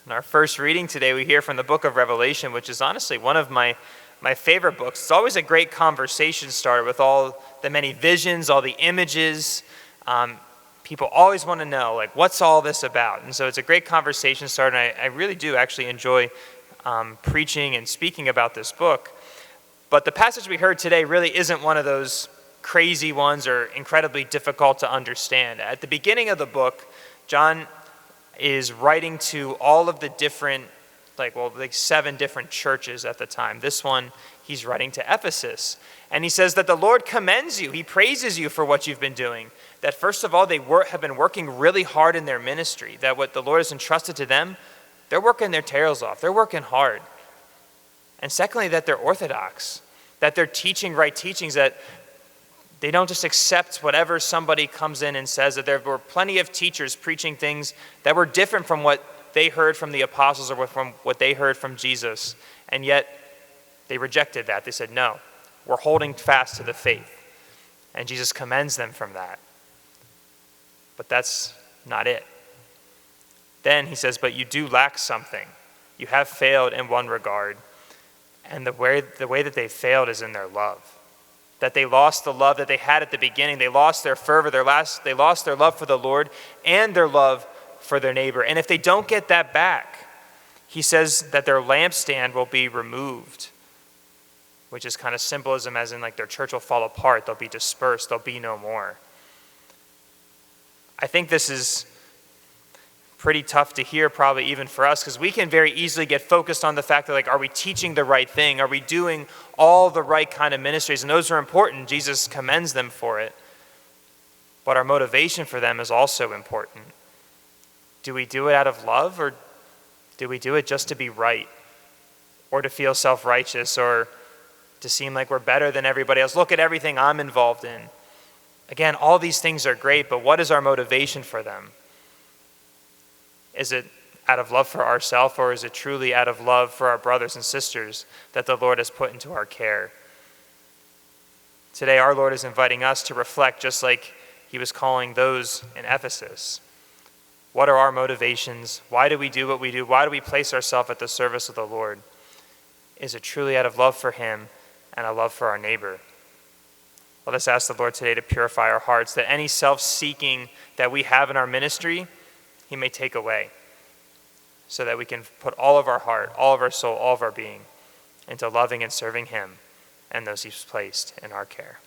In our first reading today, we hear from the book of Revelation, which is honestly one of my favorite books. It's always a great conversation starter with all the many visions, all the images. People always want to know, like, what's all this about? And so it's a great conversation starter, and I really do actually enjoy preaching and speaking about this book. But the passage we heard today really isn't one of those crazy ones or incredibly difficult to understand. At the beginning of the book, John is writing to all of the different, like 7 different churches at the time. This one, he's writing to Ephesus. And he says that the Lord commends you. He praises you for what you've been doing. That first of all, they have been working really hard in their ministry. That what the Lord has entrusted to them, they're working their tails off. They're working hard. And secondly, that they're orthodox. That they're teaching right teachings, that they don't just accept whatever somebody comes in and says, that there were plenty of teachers preaching things that were different from what they heard from the apostles or from what they heard from Jesus. And yet they rejected that. They said, no, we're holding fast to the faith. And Jesus commends them from that. But that's not it. Then he says, but you do lack something. You have failed in one regard. And the way that they failed is in their love. That they lost the love that they had at the beginning. They lost their fervor. They lost their love for the Lord and their love for their neighbor. And if they don't get that back, he says that their lampstand will be removed, which is kind of symbolism as in like their church will fall apart. They'll be dispersed. There'll be no more. I think this is pretty tough to hear probably even for us, because we can very easily get focused on the fact that, like, are we teaching the right thing? Are we doing all the right kind of ministries? And those are important. Jesus commends them for it. But our motivation for them is also important. Do we do it out of love, or do we do it just to be right, or to feel self-righteous, or to seem like we're better than everybody else? Look at everything I'm involved in. Again, all these things are great, but what is our motivation for them? Is it out of love for ourselves, or is it truly out of love for our brothers and sisters that the Lord has put into our care? Today, our Lord is inviting us to reflect just like he was calling those in Ephesus. What are our motivations? Why do we do what we do? Why do we place ourselves at the service of the Lord? Is it truly out of love for him and a love for our neighbor? Let us ask the Lord today to purify our hearts, that any self-seeking that we have in our ministry, he may take away, so that we can put all of our heart, all of our soul, all of our being into loving and serving him and those he's placed in our care.